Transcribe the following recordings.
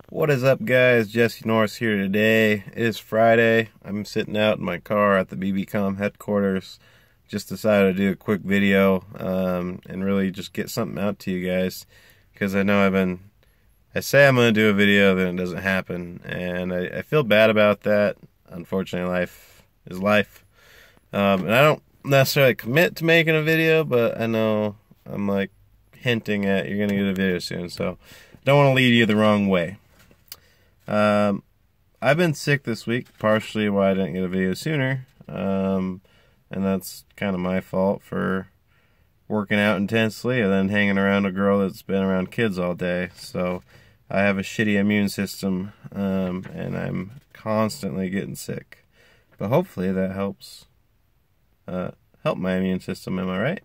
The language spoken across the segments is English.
What is up, guys? Jesse Norris here today. It is Friday. I'm sitting out in my car at the BBCom headquarters. Just decided to do a quick video and really just get something out to you guys, because I know I say I'm going to do a video, then it doesn't happen, and I feel bad about that. Unfortunately, life is life. And I don't necessarily commit to making a video, but I know I'm like hinting at you're going to get a video soon, so I don't want to lead you the wrong way. I've been sick this week, partially why I didn't get a video sooner, and that's kind of my fault for working out intensely and then hanging around a girl that's been around kids all day. So I have a shitty immune system, and I'm constantly getting sick, but hopefully that helps help my immune system. Am I right?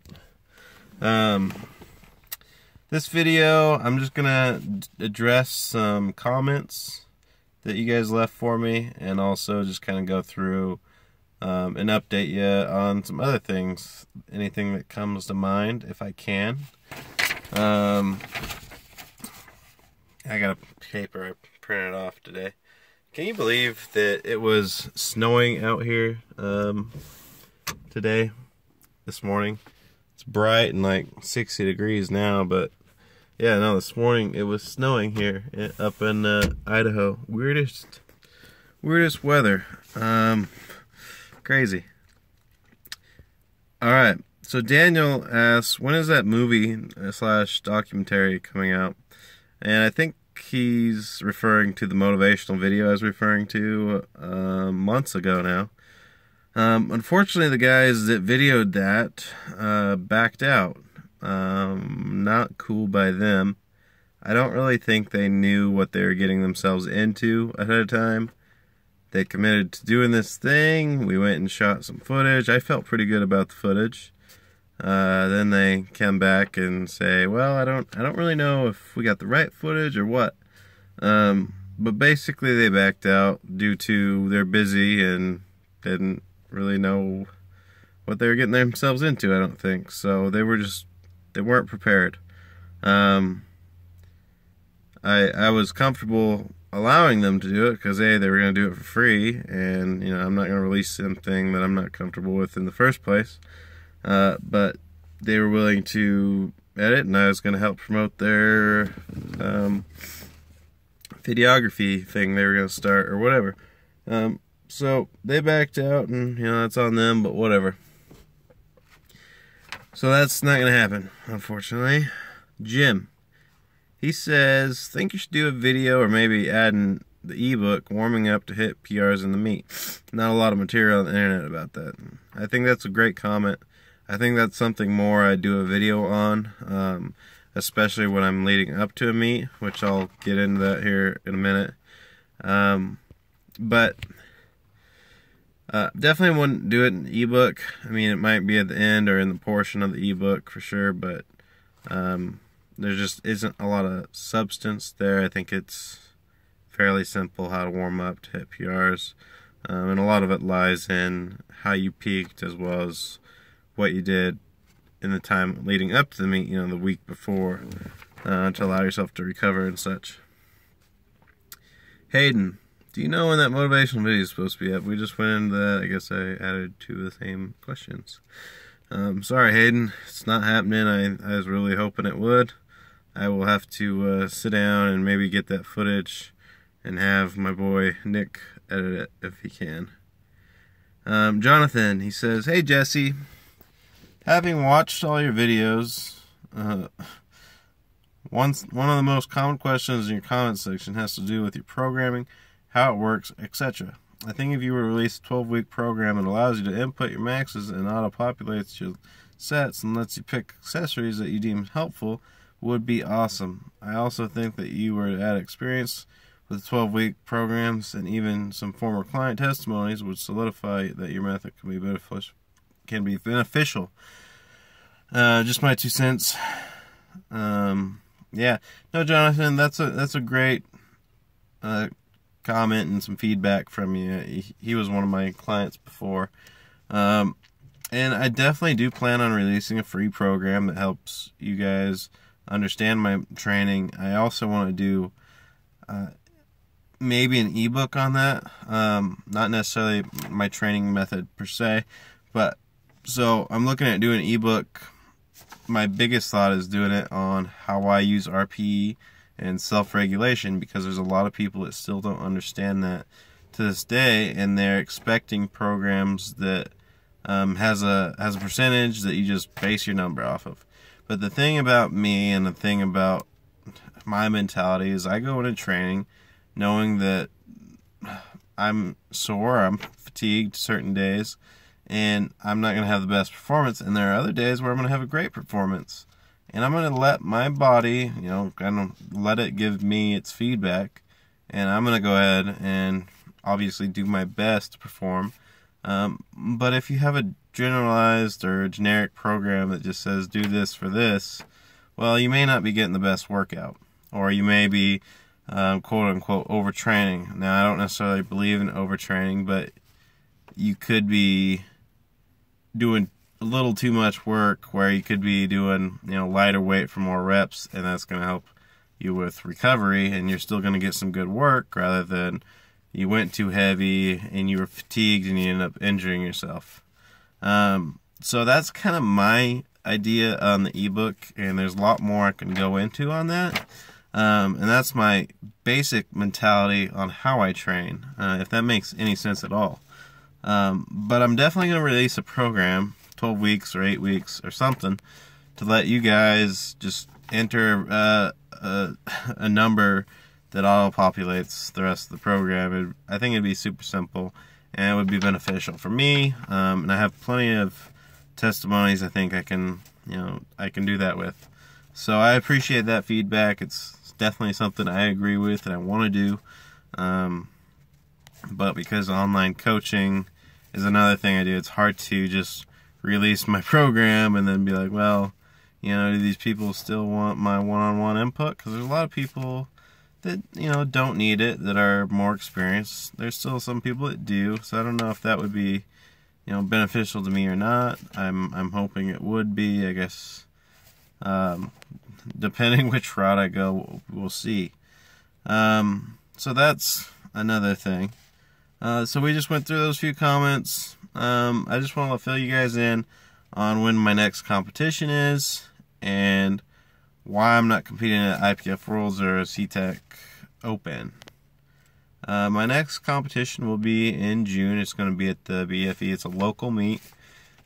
This video, I'm just gonna address some comments that you guys left for me, and also just kind of go through and update you on some other things, anything that comes to mind, if I can. I got a paper I printed off today. Can you believe that it was snowing out here today, this morning? It's bright and like 60 degrees now, but yeah, no, this morning it was snowing here up in Idaho. Weirdest weather. Crazy. Alright, so Daniel asks, when is that movie / documentary coming out? And I think he's referring to the motivational video I was referring to months ago now. Unfortunately, the guys that videoed that backed out. Not cool by them. I don't really think they knew what they were getting themselves into ahead of time. They committed to doing this thing. We went and shot some footage. I felt pretty good about the footage. Then they come back and say, well, I don't really know if we got the right footage or what. But basically they backed out due to they're busy and didn't really know what they were getting themselves into, I don't think. So they weren't prepared. I was comfortable allowing them to do it because they were going to do it for free, and I'm not going to release something that I'm not comfortable with in the first place. But they were willing to edit, and I was going to help promote their videography thing they were going to start or whatever. So they backed out, and that's on them, but whatever. So that's not going to happen, unfortunately. Jim, he says, think you should do a video or maybe adding the ebook, warming up to hit PRs in the meet. Not a lot of material on the internet about that. I think that's a great comment. I think that's something more I'd do a video on, especially when I'm leading up to a meet, which I'll get into that here in a minute. But definitely wouldn't do it in the ebook. I mean, it might be at the end or in the portion of the ebook for sure, but there just isn't a lot of substance there. I think it's fairly simple how to warm up to hit PRs, and a lot of it lies in how you peaked as well as what you did in the time leading up to the meet, the week before, to allow yourself to recover and such. Hayden, do you know when that motivational video is supposed to be up? We just went into that. I guess I added two of the same questions. Sorry, Hayden. It's not happening. I was really hoping it would. I will have to sit down and maybe get that footage and have my boy Nick edit it if he can. Jonathan, he says, hey, Jesse. Having watched all your videos, one of the most common questions in your comment section has to do with your programming, how it works, etc. I think if you were to release a 12-week program that allows you to input your maxes and auto-populates your sets and lets you pick accessories that you deem helpful would be awesome. I also think that you were to add experience with 12-week programs and even some former client testimonies would solidify that your method can be beneficial. Just my 2 cents. Yeah, no, Jonathan, that's a great comment and some feedback from you. He was one of my clients before, and I definitely do plan on releasing a free program that helps you guys understand my training. I also want to do maybe an ebook on that. Not necessarily my training method per se, but so I'm looking at doing an ebook. My biggest thought is doing it on how I use RPE and self-regulation, because there's a lot of people that still don't understand that to this day, and they're expecting programs that has a percentage that you just base your number off of. But the thing about me and the thing about my mentality is I go into training knowing that I'm sore, I'm fatigued certain days, and I'm not going to have the best performance, and there are other days where I'm going to have a great performance. And I'm going to let my body, kind of let it give me its feedback, and I'm going to go ahead and obviously do my best to perform. But if you have a generalized or a generic program that just says do this for this, well, you may not be getting the best workout, or you may be quote-unquote overtraining. Now, I don't necessarily believe in overtraining, but you could be doing a little too much work, where you could be doing lighter weight for more reps, and that's going to help you with recovery, and you're still going to get some good work, rather than you went too heavy and you were fatigued and you ended up injuring yourself. So that's kind of my idea on the ebook, and there's a lot more I can go into on that. And that's my basic mentality on how I train, if that makes any sense at all. But I'm definitely going to release a program, 12 weeks or 8 weeks or something, to let you guys just enter a number that auto-populates the rest of the program. I think it'd be super simple, and it would be beneficial for me. And I have plenty of testimonies I think I can do that with. So I appreciate that feedback. It's definitely something I agree with and I want to do. But because online coaching is another thing I do, it's hard to just release my program and then be like, well, do these people still want my one-on-one input? Because there's a lot of people that don't need it, that are more experienced. There's still some people that do, so I don't know if that would be beneficial to me or not. I'm hoping it would be. I guess depending which route I go, we'll see. So that's another thing. So we just went through those few comments. I just want to fill you guys in on when my next competition is, and why I'm not competing at IPF Worlds or CTEC Open. My next competition will be in June. It's going to be at the BFE. It's a local meet.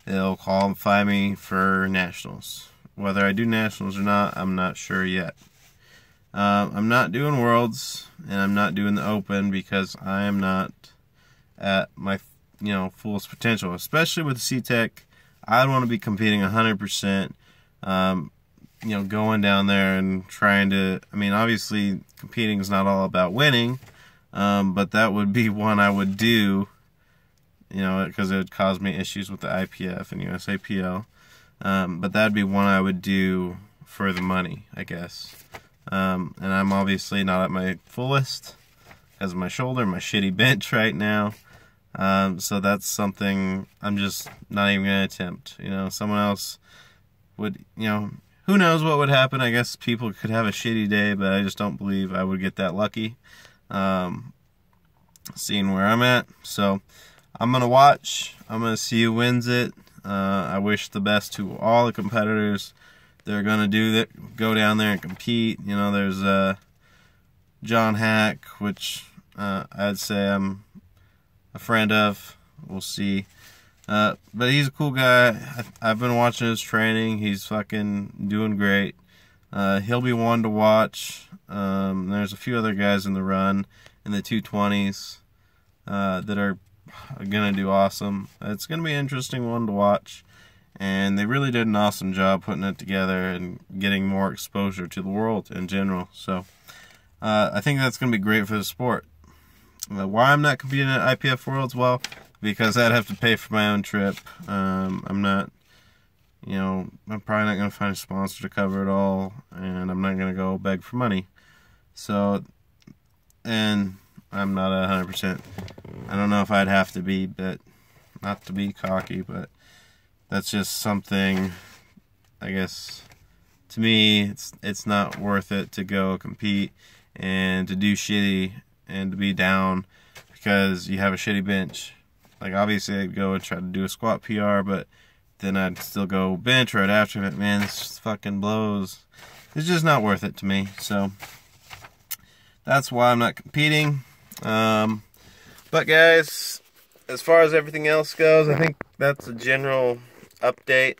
They'll qualify me for nationals. Whether I do nationals or not, I'm not sure yet. I'm not doing Worlds, and I'm not doing the Open because I am not at my fullest potential. Especially with CTEC, I'd want to be competing 100%. Going down there and trying to, obviously competing is not all about winning, but that would be one I would do, because it would cause me issues with the IPF and USAPL, but that'd be one I would do for the money, I guess. And I'm obviously not at my fullest because of my shoulder, my shitty bench right now, so that's something I'm just not even going to attempt. Someone else would, who knows what would happen. I guess people could have a shitty day, but I just don't believe I would get that lucky, seeing where I'm at. So I'm going to watch. I'm going to see who wins it. I wish the best to all the competitors that are going to do that, go down there and compete. There's John Hack, which I'd say I'm a friend of. We'll see. But he's a cool guy. I've been watching his training. He's fucking doing great. He'll be one to watch. There's a few other guys in the run in the 220s that are gonna do awesome. It's gonna be an interesting one to watch, and they really did an awesome job putting it together and getting more exposure to the world in general. So I think that's gonna be great for the sport. Why I'm not competing at IPF Worlds? Well, because I'd have to pay for my own trip. I'm not, I'm probably not going to find a sponsor to cover it all, and I'm not going to go beg for money. So, and I'm not 100%. I don't know if I'd have to be, but not to be cocky, but that's just something, I guess, to me, it's not worth it to go compete and to do shitty and to be down because you have a shitty bench. Like, obviously I'd go and try to do a squat PR, but then I'd still go bench right after it. Man, this fucking blows. It's just not worth it to me. So that's why I'm not competing. But guys, as far as everything else goes, I think that's a general update.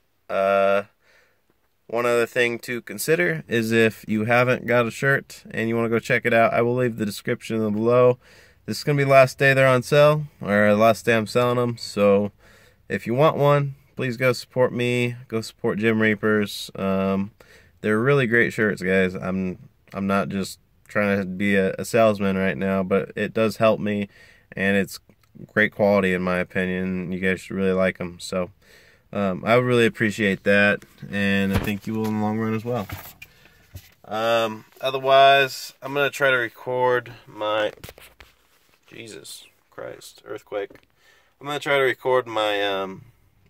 One other thing to consider is if you haven't got a shirt and you want to go check it out, I will leave the description below. This is going to be the last day they're on sale, or the last day I'm selling them. So if you want one, please go support me. Go support Gym Reapers. They're really great shirts, guys. I'm not just trying to be a salesman right now, but it does help me, and it's great quality in my opinion. You guys should really like them. So I would really appreciate that, and I think you will in the long run as well. Otherwise, I'm going to try to record my... Jesus Christ, earthquake. I'm going to try to record my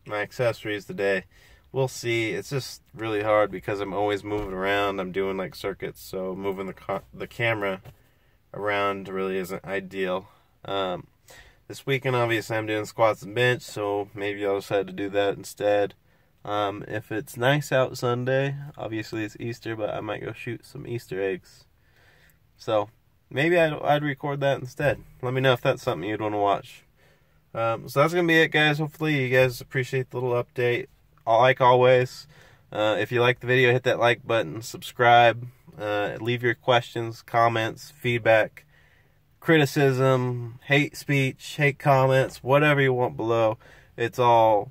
my accessories today. We'll see. It's just really hard because I'm always moving around. I'm doing like circuits, so moving the camera around really isn't ideal. This weekend, obviously, I'm doing squats and bench, so maybe I'll decide to do that instead. If it's nice out Sunday, obviously it's Easter, but I might go shoot some Easter eggs. So maybe I'd record that instead. Let me know if that's something you'd want to watch. So that's going to be it, guys. Hopefully you guys appreciate the little update. Like always, if you like the video, hit that like button, subscribe, leave your questions, comments, feedback, criticism, hate speech, hate comments, whatever you want below. It's all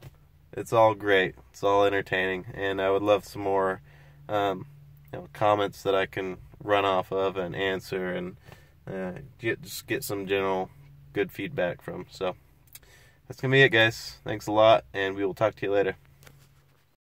great. It's all entertaining, and I would love some more comments that I can run off of and answer, and just get some general good feedback from. So that's gonna be it, guys. Thanks a lot, and we will talk to you later.